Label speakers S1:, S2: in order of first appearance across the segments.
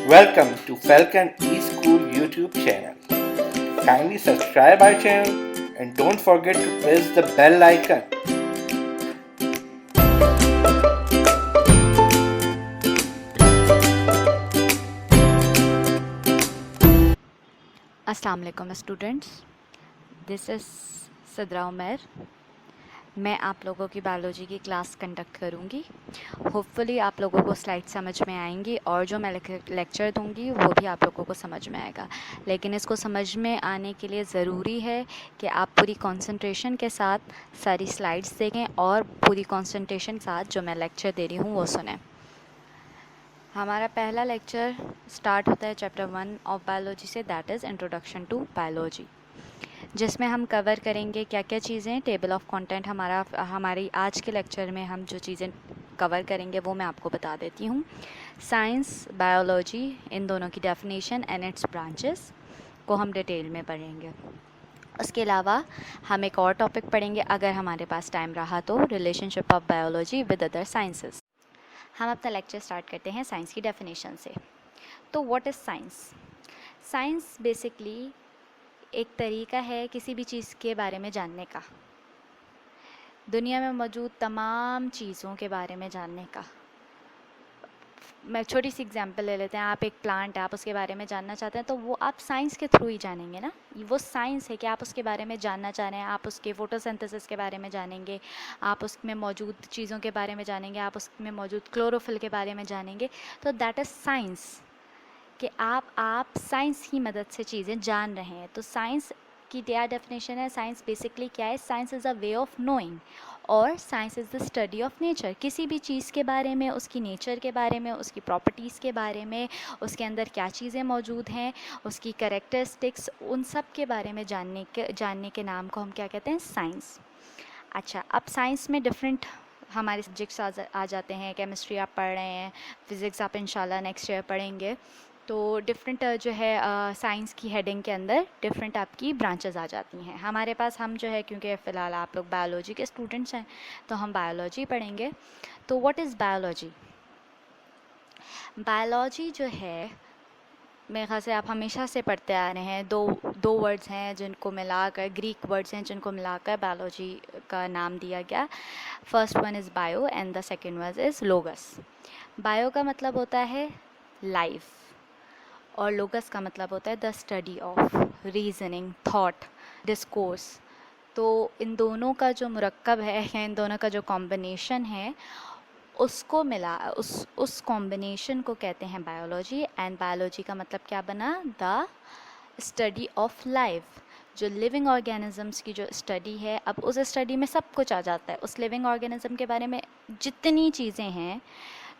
S1: Welcome to Falcon eSchool YouTube channel. Kindly subscribe our channel and don't forget to press the bell icon.
S2: अस्सलाम वालेकुम students, this is सदरा उमर। मैं आप लोगों की बायोलॉजी की क्लास कंडक्ट करूँगी। होपफुली आप लोगों को स्लाइड समझ में आएंगी और जो मैं लेक्चर दूँगी वो भी आप लोगों को समझ में आएगा। लेकिन इसको समझ में आने के लिए ज़रूरी है कि आप पूरी कंसंट्रेशन के साथ सारी स्लाइड्स देखें और पूरी कंसंट्रेशन के साथ जो मैं लेक्चर दे रही हूँ वो सुनें। हमारा पहला लेक्चर स्टार्ट होता है चैप्टर 1 ऑफ बायोलॉजी से, that is introduction to biology, जिसमें हम कवर करेंगे क्या क्या चीज़ें। टेबल ऑफ कंटेंट हमारी आज के लेक्चर में हम जो चीज़ें कवर करेंगे वो मैं आपको बता देती हूँ। साइंस, बायोलॉजी, इन दोनों की डेफिनेशन एंड इट्स ब्रांचेस को हम डिटेल में पढ़ेंगे। उसके अलावा हम एक और टॉपिक पढ़ेंगे अगर हमारे पास टाइम रहा तो, relationship of biology with other sciences. हम अपना लेक्चर स्टार्ट करते हैं साइंस की डेफिनेशन से। तो what is science? Science basically एक तरीका है किसी भी चीज़ के बारे में जानने का, दुनिया में मौजूद तमाम चीज़ों के बारे में जानने का। मैं छोटी सी एग्जांपल ले लेते हैं। आप एक प्लांट है, आप उसके बारे में जानना चाहते हैं तो वो आप साइंस के थ्रू ही जानेंगे ना। वो साइंस है कि आप उसके बारे में जानना चाह रहे हैं, आप उसके फोटोसिंथेसिस के बारे में जानेंगे, आप उसमें मौजूद चीज़ों के बारे में जानेंगे, आप उसमें मौजूद क्लोरोफिल के बारे में जानेंगे। तो दैट इज़ साइंस, कि आप साइंस की मदद से चीज़ें जान रहे हैं। तो साइंस की क्या डेफिनेशन है? साइंस बेसिकली क्या है? Science is a way of knowing, और science is the study of nature. किसी भी चीज़ के बारे में, उसकी नेचर के बारे में, उसकी प्रॉपर्टीज़ के बारे में, उसके अंदर क्या चीज़ें मौजूद हैं, उसकी कैरेक्टरिस्टिक्स, उन सब के बारे में जानने के नाम को हम क्या कहते हैं? साइंस। अच्छा, अब साइंस में डिफरेंट हमारे सब्जेक्ट्स आ जाते हैं। केमिस्ट्री आप पढ़ रहे हैं, फिज़िक्स आप इंशाल्लाह नेक्स्ट ईयर पढ़ेंगे। तो डिफरेंट जो है साइंस की हेडिंग के अंदर डिफरेंट आपकी ब्रांचेस आ जाती हैं। हमारे पास हम जो है, क्योंकि फ़िलहाल आप लोग बायोलॉजी के स्टूडेंट्स हैं तो हम बायोलॉजी पढ़ेंगे। तो व्हाट इज़ बायोलॉजी? बायोलॉजी जो है, मेरे ख्याल से आप हमेशा से पढ़ते आ रहे हैं। दो वर्ड्स हैं जिनको मिलाकर, ग्रीक वर्ड्स हैं जिनको मिलाकर बायोलॉजी का नाम दिया गया। First one is bio and the second one is लोगस। Bio का मतलब होता है लाइफ, और लोगस का मतलब होता है the study of, reasoning, thought, discourse. तो इन दोनों का जो मुरक्कब है या इन दोनों का जो कॉम्बिनेशन है, उसको मिला उस कॉम्बिनेशन को कहते हैं बायोलॉजी। एंड बायोलॉजी का मतलब क्या बना? The study of life. जो लिविंग ऑर्गेनिजम्स की जो स्टडी है, अब उस स्टडी में सब कुछ आ जाता है। उस लिविंग ऑर्गेनिज्म के बारे में जितनी चीज़ें हैं,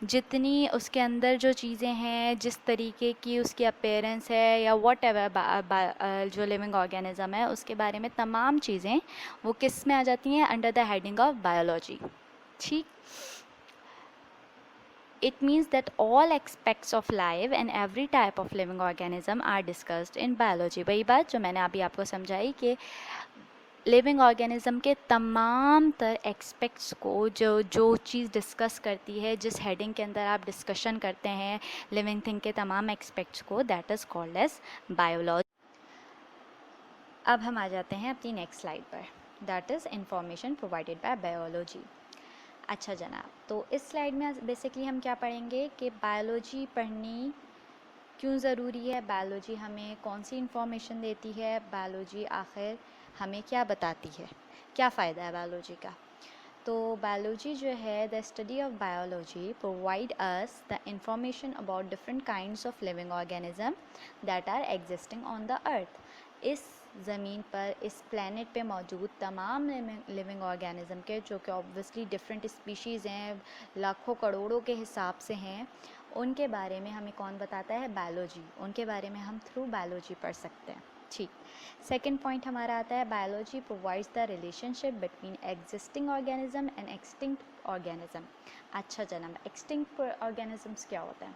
S2: जितनी उसके अंदर जो चीज़ें हैं, जिस तरीके की उसकी अपीयरेंस है या वॉट एवर जो लिविंग ऑर्गेनिज्म है उसके बारे में तमाम चीज़ें वो किस में आ जाती हैं? Under the heading of biology. ठीक, it means that all aspects of life and every type of living organism are discussed in biology। वही बात जो मैंने अभी आपको समझाई कि लिविंग ऑर्गेनिज्म के तमाम तर एक्सपेक्ट्स को जो जो चीज़ डिस्कस करती है, जिस हेडिंग के अंदर आप डिस्कशन करते हैं लिविंग थिंग के तमाम एक्सपेक्ट्स को, that is called as biology. अब हम आ जाते हैं अपनी नेक्स्ट स्लाइड पर, that is information provided by biology. अच्छा जनाब, तो इस स्लाइड में बेसिकली हम क्या पढ़ेंगे कि बायोलॉजी पढ़नी क्यों ज़रूरी है, बायोलॉजी हमें कौन सी इंफॉर्मेशन देती है, बायोलॉजी आखिर हमें क्या बताती है, क्या फ़ायदा है बायोलॉजी का। तो बायोलॉजी जो है, the study of biology provide us the information about different kinds of living organism that are existing on the earth. इस ज़मीन पर, इस प्लेनेट पे मौजूद तमाम लिविंग ऑर्गेनिज्म के, जो कि ऑब्वियसली डिफरेंट स्पीशीज़ हैं, लाखों करोड़ों के हिसाब से हैं, उनके बारे में हमें कौन बताता है? बायोलॉजी। उनके बारे में हम थ्रू बायोलॉजी पढ़ सकते हैं। ठीक, सेकेंड पॉइंट हमारा आता है, biology provides the relationship between existing organism and extinct organism. अच्छा जनाब, एक्सटिंक्ट ऑर्गेनिजम्स क्या होता है?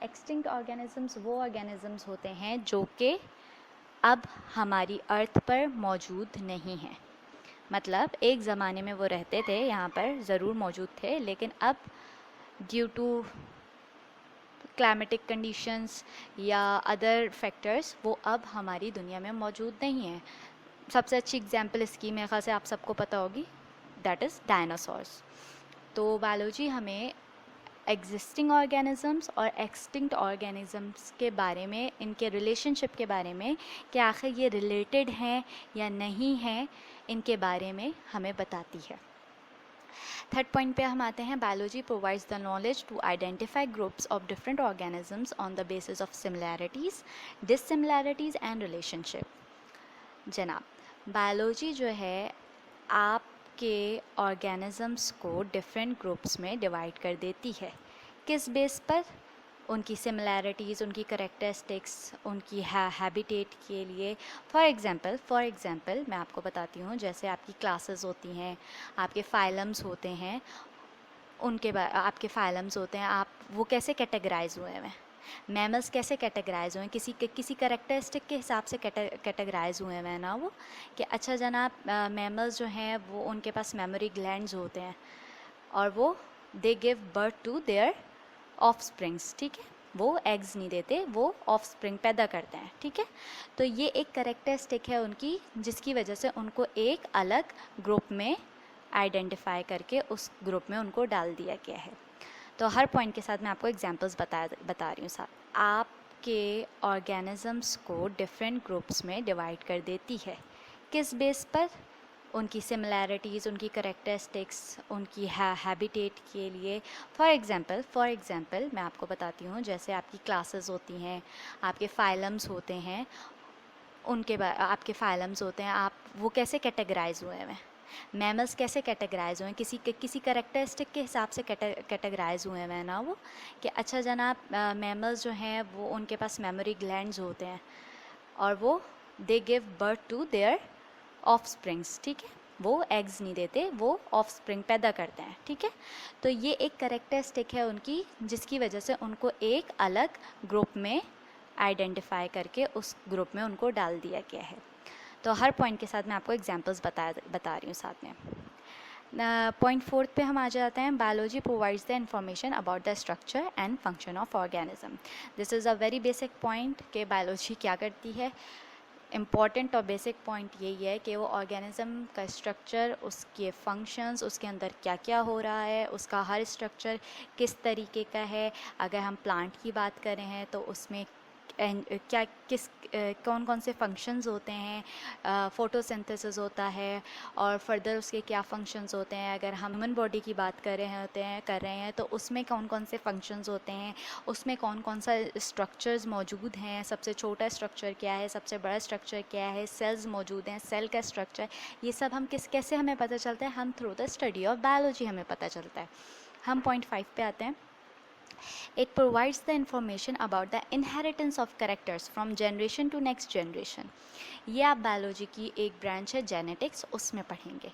S2: एक्सटिंक्ट ऑर्गेनिजम्स वो ऑर्गेनिजम्स होते हैं जो कि अब हमारी अर्थ पर मौजूद नहीं हैं। मतलब एक ज़माने में वो रहते थे, यहाँ पर ज़रूर मौजूद थे, लेकिन अब ड्यू टू क्लाइमेटिक कंडीशंस या अदर फैक्टर्स वो अब हमारी दुनिया में मौजूद नहीं हैं। सबसे अच्छी एग्जांपल इसकी मेरे ख्याल से आप सबको पता होगी, दैट इज़ डायनासोर्स। तो बायोलॉजी हमें एग्जिस्टिंग ऑर्गेनिजम्स और एक्सटिंक्ट ऑर्गेनिजम्स के बारे में, इनके रिलेशनशिप के बारे में, कि आखिर ये रिलेटेड हैं या नहीं हैं, इनके बारे में हमें बताती है। थर्ड पॉइंट पे हम आते हैं, biology provides the knowledge to identify groups of different organisms on the basis of similarities, dissimilarities and relationship. जनाब बायोलॉजी जो है आपके ऑर्गेनिजम्स को डिफरेंट ग्रुप्स में डिवाइड कर देती है। किस बेस पर? उनकी सिमिलैरिटीज़, उनकी करेक्टरिस्टिक्स, उनकी हैबिटेट के लिए। फॉर एग्ज़ाम्पल मैं आपको बताती हूँ, जैसे आपकी क्लासेस होती हैं, आपके फाइलम्स होते हैं, आपके फाइलम्स होते हैं, आप वो कैसे कैटेगराइज हुए हैं? मैमल्स कैसे कैटेगराइज हुए हैं? किसी करेक्टरिस्टिक के हिसाब से कैटेगराइज हुए हैं ना वो, कि अच्छा जनाब मैमल्स जो हैं वो उनके पास मेमोरी ग्लैंड्स होते हैं और वो they give birth to their offsprings, ठीक है, वो एग्स नहीं देते, वो ऑफस्प्रिंग पैदा करते हैं, ठीक है। तो ये एक करेक्टरिस्टिक है उनकी, जिसकी वजह से उनको एक अलग ग्रुप में आइडेंटिफाई करके उस ग्रुप में उनको डाल दिया गया है। तो हर पॉइंट के साथ मैं आपको एग्जांपल्स बता रही हूँ साथ। आपके ऑर्गेनिजम्स को डिफरेंट ग्रुप्स में डिवाइड कर देती है। किस बेस पर? उनकी सिमिलैरिटीज़, उनकी करेक्टरिस्टिक्स, उनकी हैबिटेट के लिए। फॉर एग्ज़ाम्पल मैं आपको बताती हूँ, जैसे आपकी क्लासेस होती हैं, आपके फाइलम्स होते हैं, आपके फाइलम्स होते हैं, आप वो कैसे कैटेगराइज हुए हैं? मैमल्स कैसे कैटेगराइज हुए हैं? किसी करेक्टरिस्टिक के हिसाब से कैटेगराइज हुए हैं ना वो, कि अच्छा जनाब मैमल्स जो हैं वो उनके पास मेमोरी ग्लैंड्स होते हैं और वो they give birth to their offsprings, ठीक है, वो एग्स नहीं देते, वो ऑफस्प्रिंग पैदा करते हैं, ठीक है। तो ये एक करेक्टरिस्टिक है उनकी, जिसकी वजह से उनको एक अलग ग्रुप में आइडेंटिफाई करके उस ग्रुप में उनको डाल दिया गया है। तो हर पॉइंट के साथ मैं आपको एग्जांपल्स बता रही हूँ साथ में। पॉइंट फोर्थ पे हम आ जाते हैं, biology provides the information about the structure and function of organism. This is a very basic point कि बायोलॉजी क्या करती है। इम्पॉर्टेंट और बेसिक पॉइंट यही है कि वो ऑर्गेनिज़म का स्ट्रक्चर, उसके फंक्शंस, उसके अंदर क्या क्या हो रहा है, उसका हर स्ट्रक्चर किस तरीके का है। अगर हम प्लांट की बात करें हैं तो उसमें क्या किस कौन कौन से फंक्शंस होते हैं, फ़ोटोसिंथेसिस होता है और फर्दर उसके क्या फंक्शंस होते हैं। अगर हम ह्यूमन बॉडी की बात कर रहे हैं तो उसमें कौन कौन से फंक्शंस होते हैं, उसमें कौन कौन सा स्ट्रक्चर्स मौजूद हैं, सबसे छोटा स्ट्रक्चर क्या है, सबसे बड़ा स्ट्रक्चर क्या है, सेल्स मौजूद हैं, सेल का स्ट्रक्चर, ये सब हम कैसे हमें पता चलता है? हम through the study of biology हमें पता चलता है। हम पॉइंट 5 पे आते हैं। It provides the information about the inheritance of characters from generation to next generation. ये आप बायोलॉजी की एक ब्रांच है जेनेटिक्स, उसमें पढ़ेंगे।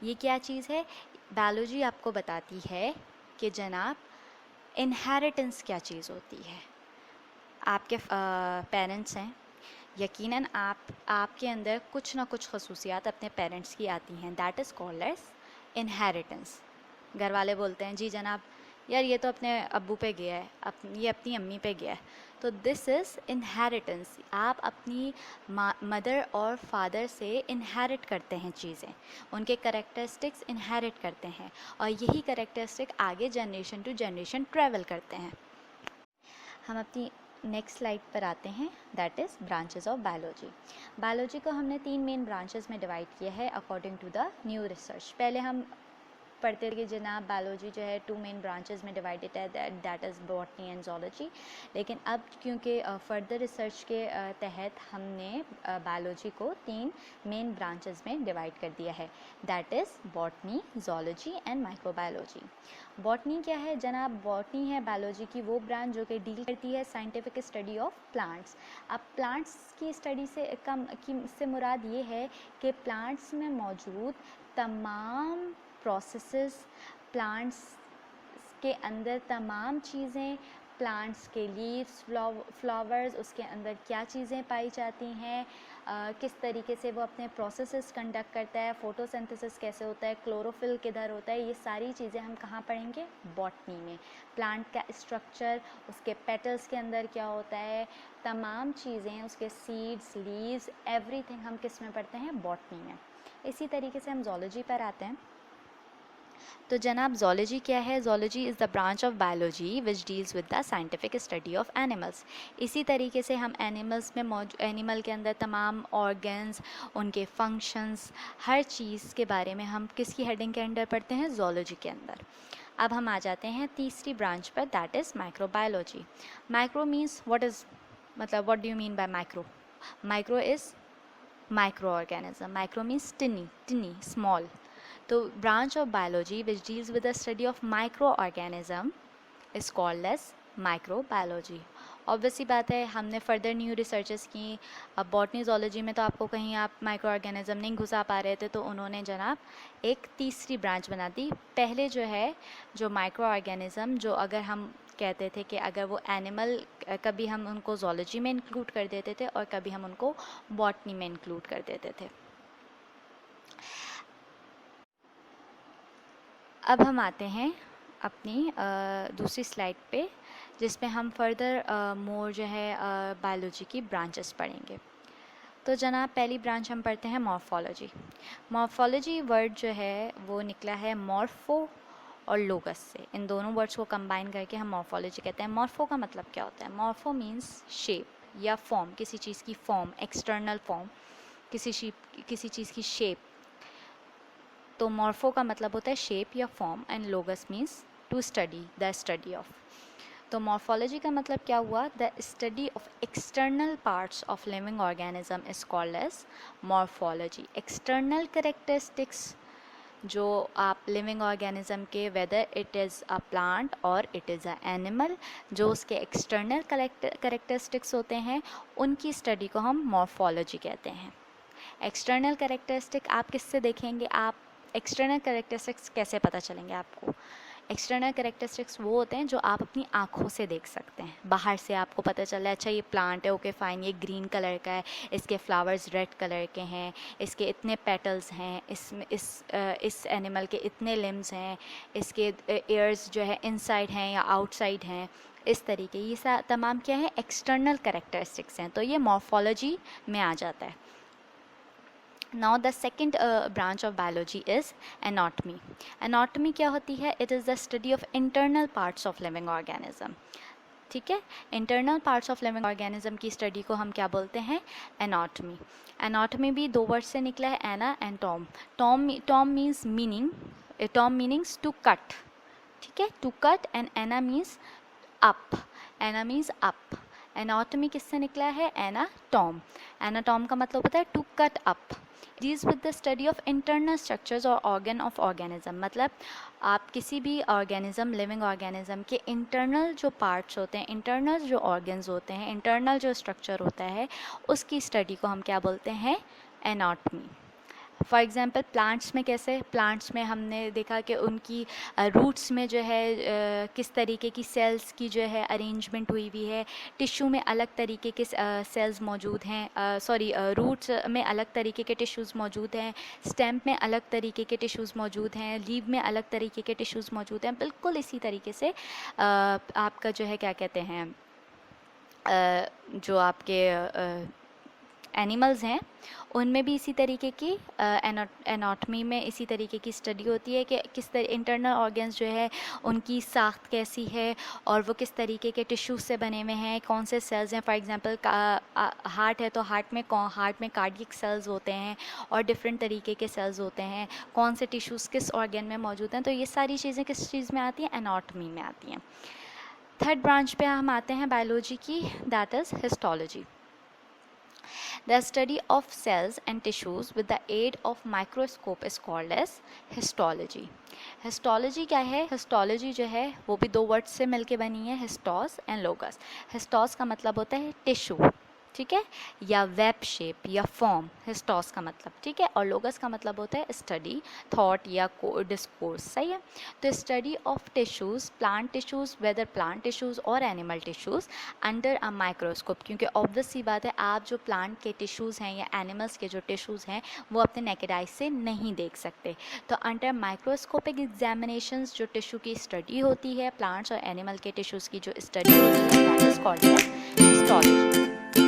S2: ये क्या चीज़ है? बायोलॉजी आपको बताती है कि जनाब इनहेरिटेंस क्या चीज़ होती है। आपके पेरेंट्स हैं, यकीनन आपके अंदर कुछ ना कुछ खसूसियात अपने पेरेंट्स की आती हैं, that is called as inheritance. घर वाले बोलते हैं जी जनाब यार ये तो अपने अब्बू पे गया है, ये अपनी अम्मी पे गया है, तो दिस इज़ इनहेरिटेंस। आप अपनी मदर और फादर से इनहेरिट करते हैं चीज़ें, उनके करेक्टरिस्टिक्स इनहेरिट करते हैं और यही करेक्टरिस्टिक आगे जनरेशन टू जनरेशन ट्रैवल करते हैं। हम अपनी नेक्स्ट स्लाइड पर आते हैं, that is branches of biology. Biology को हमने 3 मेन ब्रांचेस में डिवाइड किया है according to the new research. पहले हम पढ़ते थे कि जनाब बायोलॉजी जो है 2 मेन ब्रांचेस में डिवाइडेड है, that is botany and zoology. लेकिन अब क्योंकि फर्दर रिसर्च के तहत हमने बायोलॉजी को 3 मेन ब्रांचेस में डिवाइड कर दिया है, that is botany, zoology and microbiology. Botany क्या है जनाब? बॉटनी है बायोलॉजी की वो ब्रांच जो कि डील करती है साइंटिफिक स्टडी ऑफ प्लांट्स। अब प्लांट्स की स्टडी से मुराद ये है कि प्लांट्स में मौजूद तमाम प्रोसेसेस, प्लांट्स के अंदर तमाम चीज़ें, प्लांट्स के लीव्स, फ्लावर्स, उसके अंदर क्या चीज़ें पाई जाती हैं, किस तरीके से वो अपने प्रोसेसेस कंडक्ट करता है, फोटोसिंथेसिस कैसे होता है, क्लोरोफिल किधर होता है, ये सारी चीज़ें हम कहाँ पढ़ेंगे? बॉटनी में। प्लांट का स्ट्रक्चर, उसके पेटल्स के अंदर क्या होता है, तमाम चीज़ें, उसके सीड्स, लीव्स, एवरीथिंग हम किस में पढ़ते हैं? बॉटनी में। इसी तरीके से हम ज़ूलॉजी पर आते हैं। तो जनाब ज़ूलॉजी क्या है? Zoology is the branch of biology which deals with the scientific study of animals. इसी तरीके से हम एनिमल्स में एनिमल के अंदर तमाम ऑर्गन्स, उनके फंक्शंस, हर चीज़ के बारे में हम किसकी हेडिंग के अंडर पढ़ते हैं? ज़ूलॉजी के अंदर। अब हम आ जाते हैं तीसरी ब्रांच पर, that is microbiology. Micro means what is, मतलब what do you mean by micro? Micro is micro organism. Micro means tiny, small. तो branch of biology which deals with the study of micro organism is called as microbiology. Obviously बात है, हमने further new researches की। अब botany zoology में तो आपको कहीं आप माइक्रो ऑर्गेनिज्म नहीं घुसा पा रहे थे, तो उन्होंने जनाब एक तीसरी ब्रांच बना दी। पहले जो है, जो माइक्रो ऑर्गेनिज्म, जो अगर हम कहते थे कि अगर वो एनिमल, कभी हम उनको ज़ूलॉजी में इंक्लूड कर देते थे और कभी हम उनको बॉटनी में इंक्लूड कर देते थे। अब हम आते हैं अपनी दूसरी स्लाइड पे, जिसमें हम फर्दर मोर जो है बायोलॉजी की ब्रांचेस पढ़ेंगे। तो जनाब पहली ब्रांच हम पढ़ते हैं मॉर्फोलॉजी। मॉर्फोलॉजी वर्ड जो है वो निकला है मॉर्फो और लोगस से। इन दोनों वर्ड्स को कंबाइन करके हम मॉर्फोलॉजी कहते हैं। मॉर्फो का मतलब क्या होता है? मॉर्फो मीन्स शेप या फॉर्म, किसी चीज़ की फॉर्म, एक्सटर्नल फॉर्म, किसी चीज़ की शेप। तो मॉर्फो का मतलब होता है शेप या form, and logos means to study, the study of. तो मॉर्फोलॉजी का मतलब क्या हुआ? The study of external parts of living organism is called as morphology. External characteristics जो आप लिविंग ऑर्गेनिज्म के, whether it is a plant और it is a animal, जो उसके एक्सटर्नल कैरेक्टरिस्टिक्स होते हैं, उनकी स्टडी को हम मॉर्फोलॉजी कहते हैं। एक्सटर्नल कैरेक्टरिस्टिक आप किससे देखेंगे? आप एक्सटर्नल कैरेक्टरिस्टिक्स कैसे पता चलेंगे आपको? एक्सटर्नल कैरेक्टरिस्टिक्स वो होते हैं जो आप अपनी आँखों से देख सकते हैं। बाहर से आपको पता चल रहा है, अच्छा ये प्लांट है, ओके फाइन, ये ग्रीन कलर का है, इसके फ्लावर्स रेड कलर के हैं, इसके इतने पेटल्स हैं, इस एनिमल के इतने लिम्स हैं, इसके एयर्स जो है इनसाइड हैं या आउटसाइड हैं, इस तरीके, ये तमाम क्या है? एक्सटर्नल कैरेक्टरिस्टिक्स हैं। तो ये मॉर्फोलॉजी में आ जाता है। Now the second branch of biology is anatomy. Anatomy क्या होती है? It is the study of internal parts of living organism. ठीक है, internal parts of living organism की स्टडी को हम क्या बोलते हैं? एनाटॉमी। एनाटॉमी भी दो वर्ड से निकला है, ana and tom. Tom means meaning, tom meanings to cut, ठीक है, to cut, and ana means up, ana means up. Anatomy किससे निकला है? एनाटॉम। एनाटॉम का मतलब होता है to cut up. Deals with the study of internal structures और ऑर्गन ऑफ ऑर्गेनिज्म। मतलब आप किसी भी ऑर्गेनिज्म, लिविंग ऑर्गेनिज्म के इंटरनल जो पार्ट्स होते हैं, इंटरनल जो ऑर्गन्स होते हैं, इंटरनल जो स्ट्रक्चर होता है, उसकी स्टडी को हम क्या बोलते हैं? एनाटॉमी। फॉर एग्ज़ाम्पल प्लांट्स में कैसे? प्लांट्स में हमने देखा कि उनकी रूट्स में जो है किस तरीके की सेल्स की जो है अरेंजमेंट हुई हुई है, टिश्यू में अलग तरीके के सेल्स मौजूद हैं, रूट्स में अलग तरीके के टिश्यूज़ मौजूद हैं, स्टेम में अलग तरीके के टिश्यूज़ मौजूद हैं, लीव में अलग तरीके के टिश्यूज़ मौजूद हैं। बिल्कुल इसी तरीके से आपका जो है क्या कहते हैं, जो आपके एनिमल्स हैं उनमें भी इसी तरीके की एनाटॉमी में इसी तरीके की स्टडी होती है कि किस तरह इंटरनल ऑर्गन्स जो है उनकी साख्त कैसी है और वो किस तरीके के टिश्यूज से बने हुए हैं, कौन से सेल्स हैं। फॉर एग्जांपल हार्ट है तो हार्ट में कार्डियक सेल्स होते हैं और डिफरेंट तरीके के सेल्स होते हैं, कौन से टिश्यूज़ किस ऑर्गन में मौजूद हैं। तो ये सारी चीज़ें किस चीज़ में आती हैं? एनाटॉमी में आती हैं। थर्ड ब्रांच पे हम आते हैं बायोलॉजी की, that is histology. The study of cells and tissues with the aid of microscope is called as histology. Histology क्या है? Histology जो है वो भी दो वर्ड्स से मिलके बनी है, हिस्टोस एंड लोगस। हिस्टोस का मतलब होता है टिश्यू, ठीक है, या वेब शेप या फॉर्म, हिस्टोस का मतलब, ठीक है, और लोगस का मतलब होता है स्टडी, थॉट या डिस्कोर्स, सही है। तो study of tissues, plant tissues, whether plant tissues और animal tissues under a microscope, क्योंकि ऑब्वियस सी बात है आप जो प्लांट के टिश्यूज़ हैं या एनिमल्स के जो टिश्यूज़ हैं वो अपने नेकेड आई से नहीं देख सकते। तो अंडर माइक्रोस्कोपिक एग्जामिनेशंस जो टिश्यू की स्टडी होती है, प्लांट्स और एनिमल के टिश्यूज़ की जो स्टडी होती है, that is called as histology.